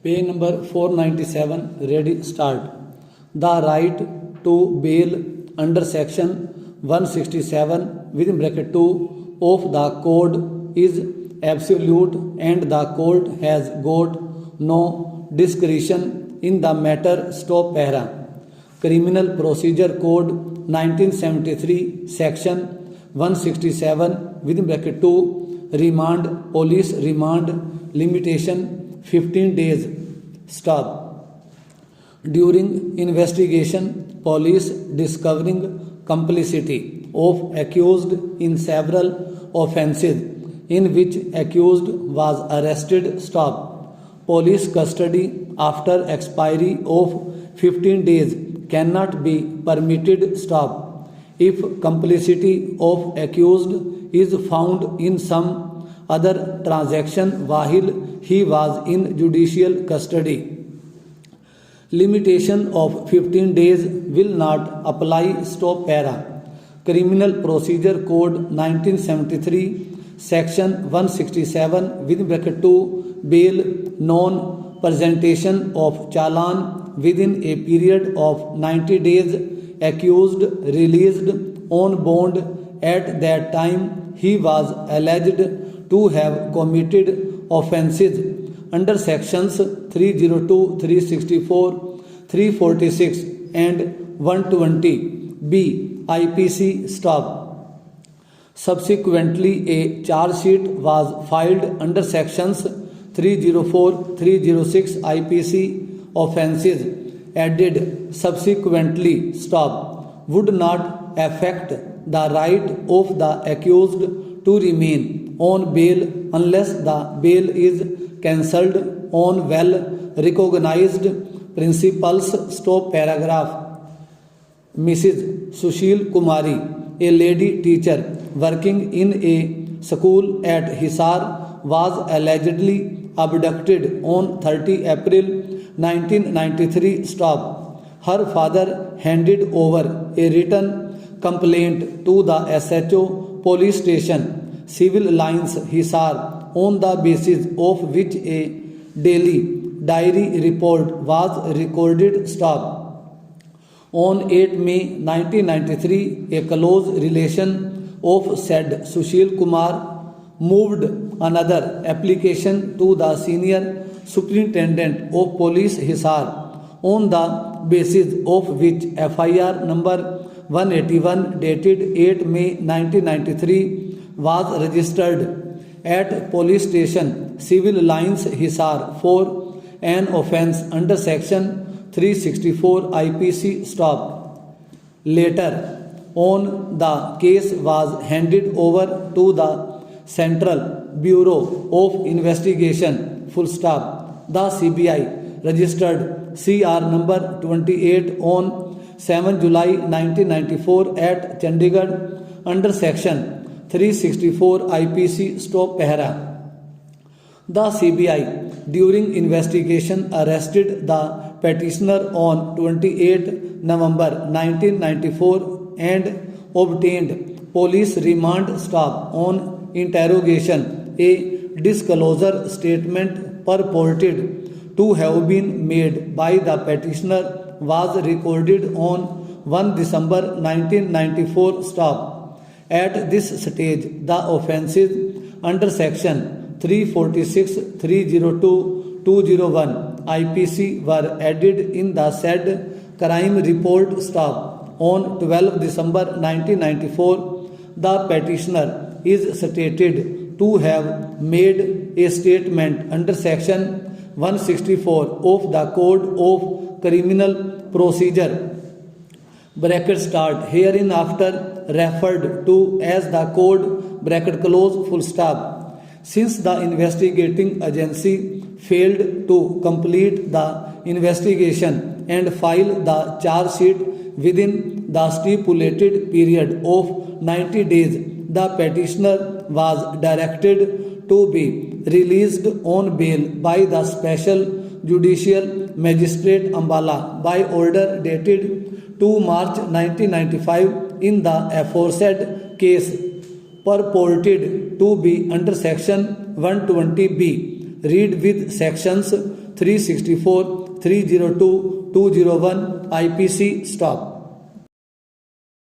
Page number 497, ready, start. The right to bail under section 167 within bracket 2 of the code is absolute and the court has got no discretion in the matter. Stop para. Criminal Procedure Code 1973 section 167 within bracket 2 remand, police remand limitation 15 days. Stop. During investigation, police discovering complicity of accused in several offences in which accused was arrested. Stop. Police custody after expiry of 15 days cannot be permitted. Stop. If complicity of accused is found in some other transaction while he was in judicial custody, limitation of 15 days will not apply. Stop para. Criminal Procedure Code 1973 section 167 within bracket 2 bail non presentation of challan within a period of 90 days, accused released on bond at that time he was alleged to have committed offences under sections 302, 364, 346 and 120 B IPC. Stop. Subsequently, a charge sheet was filed under sections 304, 306 IPC offences added subsequently. Stop. Would not affect the right of the accused to remain on bail unless the bail is cancelled on well recognized principles. Stop paragraph. Mrs. Sushil Kumari, a lady teacher working in a school at Hisar, was allegedly abducted on 30 April 1993. Stop. Her father handed over a written complaint to the SHO police station, Civil Lines Hisar, on the basis of which a daily diary report was recorded. Stop. On 8 May 1993, a close relation of said Sushil Kumar moved another application to the Senior Superintendent of Police Hisar, on the basis of which FIR number 181 dated 8 May 1993 was registered at police station Civil Lines Hisar for an offence under section 364 IPC. Stop. Later on, the case was handed over to the Central Bureau of Investigation. Full stop. The CBI registered CR number 28 on 7 July 1994 at Chandigarh under section 364 IPC. Stop para. The CBI during investigation arrested the petitioner on 28 November 1994 and obtained police remand. Stop. On interrogation, a disclosure statement purported to have been made by the petitioner was recorded on 1 December 1994. Stop. At this stage, the offences under section 346, 302, 201 IPC were added in the said crime report. Stop. On 12 December 1994, the petitioner is stated to have made a statement under section 164 of the Code of Criminal Procedure bracket start hereinafter referred to as the code bracket close full stop. Since the investigating agency failed to complete the investigation and file the charge sheet within the stipulated period of 90 days, the petitioner was directed to be released on bail by the Special Judicial Magistrate Ambala by order dated 2 March 1995 in the aforesaid case purported to be under section 120B. Read with sections 364, 302, 201 IPC stop.